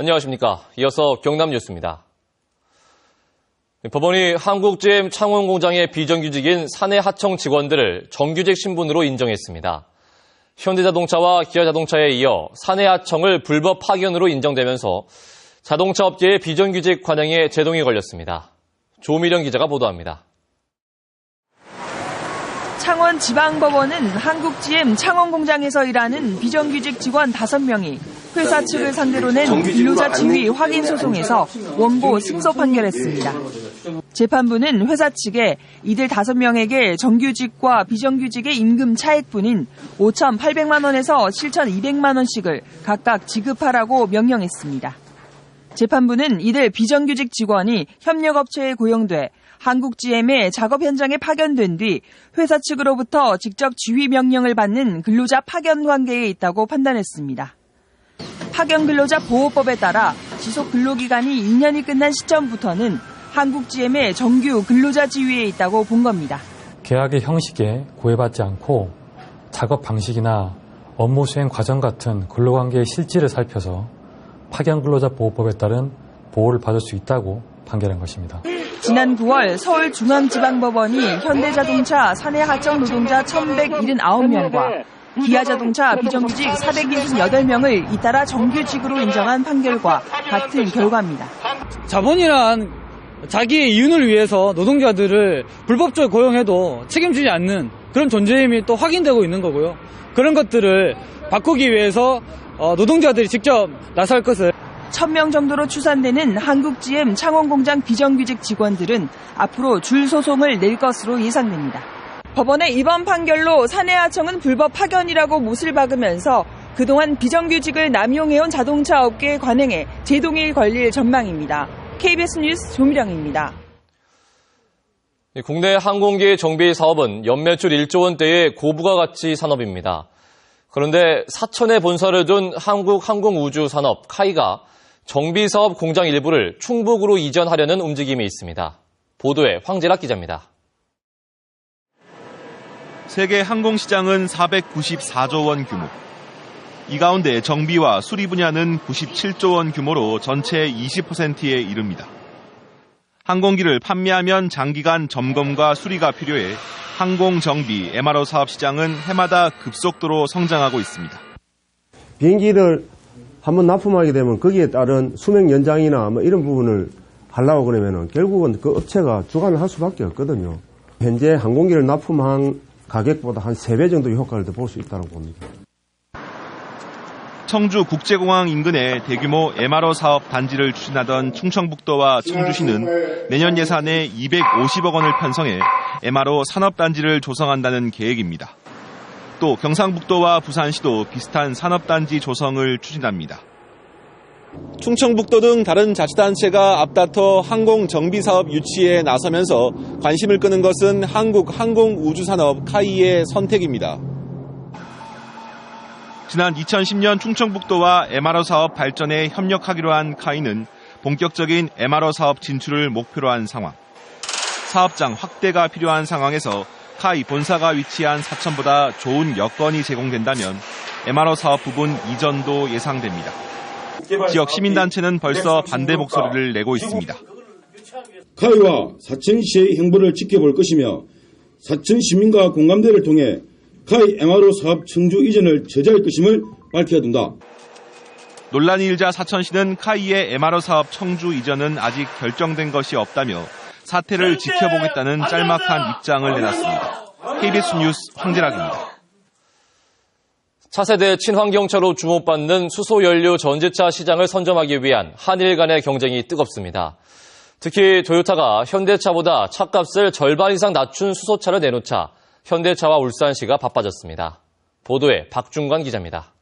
안녕하십니까. 이어서 경남 뉴스입니다. 법원이 한국GM 창원공장의 비정규직인 사내 하청 직원들을 정규직 신분으로 인정했습니다. 현대자동차와 기아자동차에 이어 사내 하청을 불법 파견으로 인정되면서 자동차 업계의 비정규직 관행에 제동이 걸렸습니다. 조미령 기자가 보도합니다. 창원지방법원은 한국GM 창원공장에서 일하는 비정규직 직원 5명이 회사 측을 상대로 낸 근로자 지위 확인 소송에서 원고 승소 판결했습니다. 재판부는 회사 측에 이들 5명에게 정규직과 비정규직의 임금 차액분인 5,800만 원에서 7,200만 원씩을 각각 지급하라고 명령했습니다. 재판부는 이들 비정규직 직원이 협력업체에 고용돼 한국GM의 작업 현장에 파견된 뒤 회사 측으로부터 직접 지휘 명령을 받는 근로자 파견 관계에 있다고 판단했습니다. 파견 근로자 보호법에 따라 지속 근로기간이 2년이 끝난 시점부터는 한국GM의 정규 근로자 지위에 있다고 본 겁니다. 계약의 형식에 구애받지 않고 작업 방식이나 업무 수행 과정 같은 근로관계의 실질을 살펴서 파견 근로자 보호법에 따른 보호를 받을 수 있다고 판결한 것입니다. 지난 9월 서울중앙지방법원이 현대자동차 사내 하청 노동자 1,179명과 기아자동차 비정규직 468명을 잇따라 정규직으로 인정한 판결과 같은 결과입니다. 자본이란 자기의 이윤을 위해서 노동자들을 불법적으로 고용해도 책임지지 않는 그런 존재임이 또 확인되고 있는 거고요. 그런 것들을 바꾸기 위해서 노동자들이 직접 나설 것을 1,000명 정도로 추산되는 한국GM 창원공장 비정규직 직원들은 앞으로 줄 소송을 낼 것으로 예상됩니다. 법원의 이번 판결로 사내하청은 불법 파견이라고 못을 박으면서 그동안 비정규직을 남용해온 자동차 업계의 관행에 제동이 걸릴 전망입니다. KBS 뉴스 조미령입니다. 국내 항공기 정비 사업은 연매출 1조 원대의 고부가가치 산업입니다. 그런데 사천에 본사를 둔 한국항공우주산업 카이가 정비사업 공장 일부를 충북으로 이전하려는 움직임이 있습니다. 보도에 황재락 기자입니다. 세계 항공시장은 494조 원 규모. 이 가운데 정비와 수리 분야는 97조 원 규모로 전체의 20%에 이릅니다. 항공기를 판매하면 장기간 점검과 수리가 필요해 항공정비, MRO 사업 시장은 해마다 급속도로 성장하고 있습니다. 비행기를 한번 납품하게 되면 거기에 따른 수명 연장이나 이런 부분을 하려고 그러면은 결국은 그 업체가 주관을 할 수밖에 없거든요. 현재 항공기를 납품한 가격보다 한 3배 정도의 효과를 더 볼 수 있다고 봅니다. 청주 국제공항 인근에 대규모 MRO 사업 단지를 추진하던 충청북도와 청주시는 내년 예산에 250억 원을 편성해 MRO 산업단지를 조성한다는 계획입니다. 또 경상북도와 부산시도 비슷한 산업단지 조성을 추진합니다. 충청북도 등 다른 자치단체가 앞다퉈 항공정비사업 유치에 나서면서 관심을 끄는 것은 한국항공우주산업 카이의 선택입니다. 지난 2010년 충청북도와 MRO 사업 발전에 협력하기로 한 카이는 본격적인 MRO 사업 진출을 목표로 한 상황. 사업장 확대가 필요한 상황에서 카이 본사가 위치한 사천보다 좋은 여건이 제공된다면 MRO 사업 부분 이전도 예상됩니다. 지역 시민단체는 벌써 반대 목소리를 내고 있습니다. 카이와 사천시의 행보를 지켜볼 것이며 사천 시민과 공감대를 통해 카이 MRO 사업 청주 이전을 저지할 것임을 밝혀야 된다. 논란이 일자 사천시는 카이의 MRO 사업 청주 이전은 아직 결정된 것이 없다며 사태를 지켜보겠다는 짤막한 입장을 내놨습니다. KBS 뉴스 황재락입니다. 차세대 친환경차로 주목받는 수소연료 전지차 시장을 선점하기 위한 한일 간의 경쟁이 뜨겁습니다. 특히 토요타가 현대차보다 차값을 절반 이상 낮춘 수소차를 내놓자 현대차와 울산시가 바빠졌습니다. 보도에 박중관 기자입니다.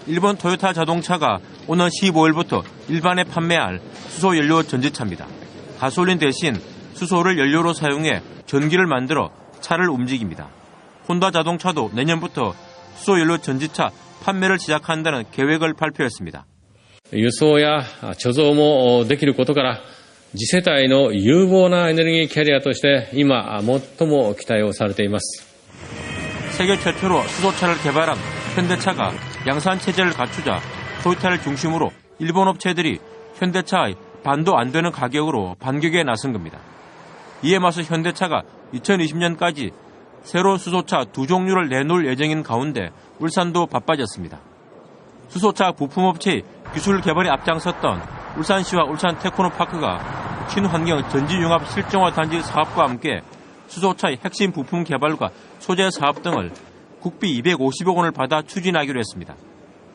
일본 토요타 자동차가 오는 15일부터 일반에 판매할 수소연료 전지차입니다. 가솔린 대신 수소를 연료로 사용해 전기를 만들어 차를 움직입니다. 혼다 자동차도 내년부터 수소연료 전지차 판매를 시작한다는 계획을 발표했습니다. 輸送や貯蔵もできることから次世代の有望なエネルギーキャリアとして今最も期待をされています。 세계 최초로 수소차를 개발한 현대차가 양산 체제를 갖추자 토요타를 중심으로 일본 업체들이 현대차의 반도 안 되는 가격으로 반격에 나선 겁니다. 이에 맞서 현대차가 2020년까지 새로운 수소차 2종류를 내놓을 예정인 가운데 울산도 바빠졌습니다. 수소차 부품업체의 기술 개발에 앞장섰던 울산시와 울산 테크노파크가 친환경 전지융합 실정화 단지 사업과 함께 수소차의 핵심 부품 개발과 소재 사업 등을 국비 250억 원을 받아 추진하기로 했습니다.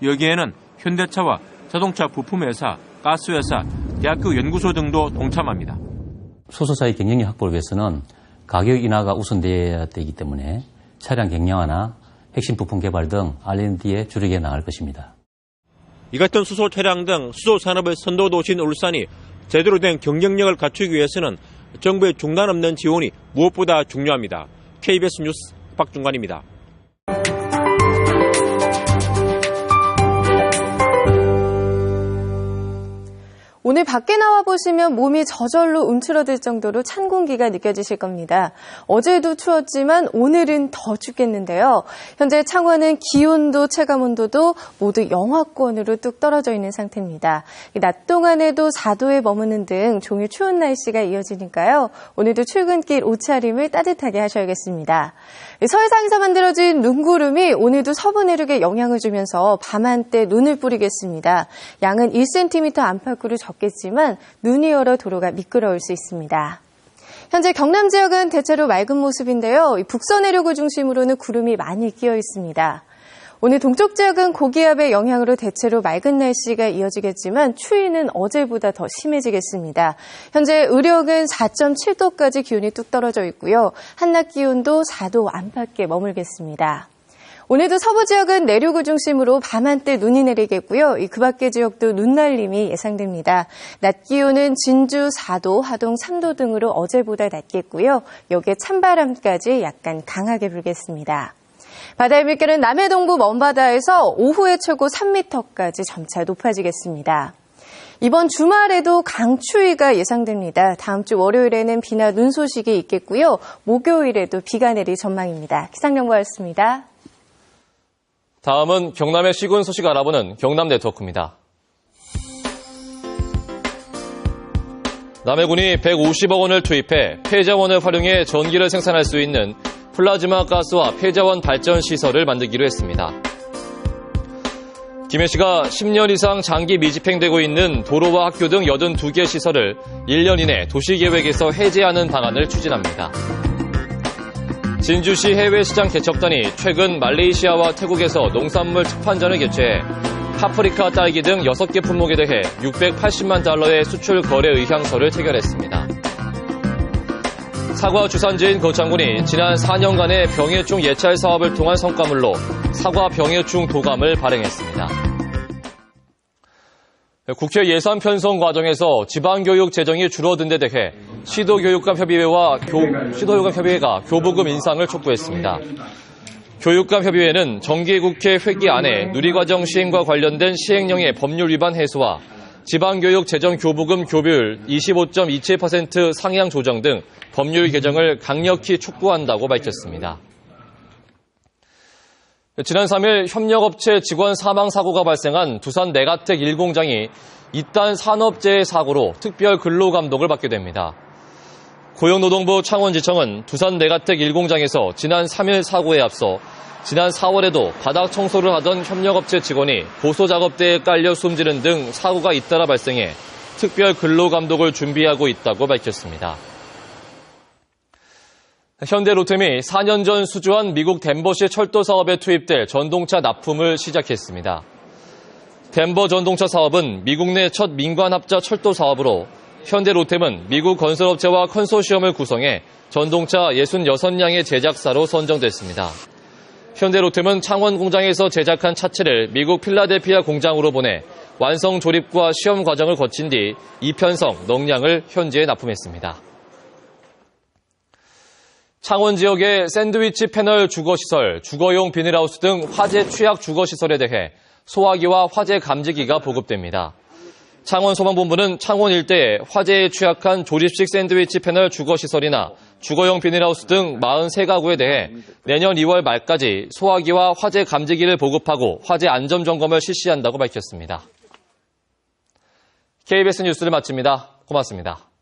여기에는 현대차와 자동차 부품회사, 가스회사, 대학교 연구소 등도 동참합니다. 수소차의 경쟁력 확보를 위해서는 가격 인하가 우선되어야 되기 때문에 차량 경량화나 핵심 부품 개발 등 R&D에 주력해 나갈 것입니다. 이 같은 수소 차량 등 수소 산업의 선도 도시인 울산이 제대로 된 경쟁력을 갖추기 위해서는 정부의 중단 없는 지원이 무엇보다 중요합니다. KBS 뉴스 박중관입니다. 오늘 밖에 나와 보시면 몸이 저절로 움츠러들 정도로 찬 공기가 느껴지실 겁니다. 어제도 추웠지만 오늘은 더 춥겠는데요. 현재 창원은 기온도 체감온도도 모두 영하권으로 뚝 떨어져 있는 상태입니다. 낮 동안에도 4도에 머무는 등 종일 추운 날씨가 이어지니까요. 오늘도 출근길 옷차림을 따뜻하게 하셔야겠습니다. 서해상에서 만들어진 눈구름이 오늘도 서부 내륙에 영향을 주면서 밤 한때 눈을 뿌리겠습니다. 양은 1cm 안팎으로 적겠지만 눈이 얼어 도로가 미끄러울 수 있습니다. 현재 경남 지역은 대체로 맑은 모습인데요. 북서 내륙을 중심으로는 구름이 많이 끼어 있습니다. 오늘 동쪽 지역은 고기압의 영향으로 대체로 맑은 날씨가 이어지겠지만 추위는 어제보다 더 심해지겠습니다. 현재 의력은 4.7도까지 기온이 뚝 떨어져 있고요. 한낮 기온도 4도 안팎에 머물겠습니다. 오늘도 서부 지역은 내륙을 중심으로 밤 한때 눈이 내리겠고요. 그 밖의 지역도 눈 날림이 예상됩니다. 낮 기온은 진주 4도, 하동 3도 등으로 어제보다 낮겠고요. 여기에 찬바람까지 약간 강하게 불겠습니다. 바다의 물결은 남해 동부 먼바다에서 오후에 최고 3m까지 점차 높아지겠습니다. 이번 주말에도 강추위가 예상됩니다. 다음 주 월요일에는 비나 눈 소식이 있겠고요. 목요일에도 비가 내릴 전망입니다. 기상정보였습니다. 다음은 경남의 시군 소식 알아보는 경남 네트워크입니다. 남해군이 150억 원을 투입해 폐자원을 활용해 전기를 생산할 수 있는 플라즈마 가스와 폐자원 발전 시설을 만들기로 했습니다. 김해시가 10년 이상 장기 미집행되고 있는 도로와 학교 등 82개 시설을 1년 이내 도시계획에서 해제하는 방안을 추진합니다. 진주시 해외시장 개척단이 최근 말레이시아와 태국에서 농산물 특판전을 개최해 파프리카, 딸기 등 6개 품목에 대해 680만 달러의 수출 거래 의향서를 체결했습니다. 사과 주산지인 거창군이 지난 4년간의 병해충 예찰 사업을 통한 성과물로 사과 병해충 도감을 발행했습니다. 국회 예산 편성 과정에서 지방교육 재정이 줄어든 데 대해 시도교육감협의회가 교부금 인상을 촉구했습니다. 교육감협의회는 정기국회 회기 안에 누리과정 시행과 관련된 시행령의 법률 위반 해소와 지방교육 재정 교부금 교부율 25.27% 상향 조정 등 법률 개정을 강력히 촉구한다고 밝혔습니다. 지난 3일 협력업체 직원 사망 사고가 발생한 두산 내가텍 1공장이 이딴 산업재해 사고로 특별 근로감독을 받게 됩니다. 고용노동부 창원지청은 두산 내가텍 1공장에서 지난 3일 사고에 앞서 지난 4월에도 바닥 청소를 하던 협력업체 직원이 고소작업대에 깔려 숨지는 등 사고가 잇따라 발생해 특별 근로감독을 준비하고 있다고 밝혔습니다. 현대로템이 4년 전 수주한 미국 덴버시 철도 사업에 투입될 전동차 납품을 시작했습니다. 덴버 전동차 사업은 미국 내 첫 민관합자 철도 사업으로 현대로템은 미국 건설업체와 컨소시엄을 구성해 전동차 66량의 제작사로 선정됐습니다. 현대로템은 창원 공장에서 제작한 차체를 미국 필라델피아 공장으로 보내 완성 조립과 시험 과정을 거친 뒤 이편성, 넉량을 현지에 납품했습니다. 창원 지역의 샌드위치 패널 주거시설, 주거용 비닐하우스 등 화재 취약 주거시설에 대해 소화기와 화재 감지기가 보급됩니다. 창원소방본부는 창원 일대에 화재에 취약한 조립식 샌드위치 패널 주거시설이나 주거용 비닐하우스 등 43가구에 대해 내년 2월 말까지 소화기와 화재 감지기를 보급하고 화재 안전점검을 실시한다고 밝혔습니다. KBS 뉴스를 마칩니다. 고맙습니다.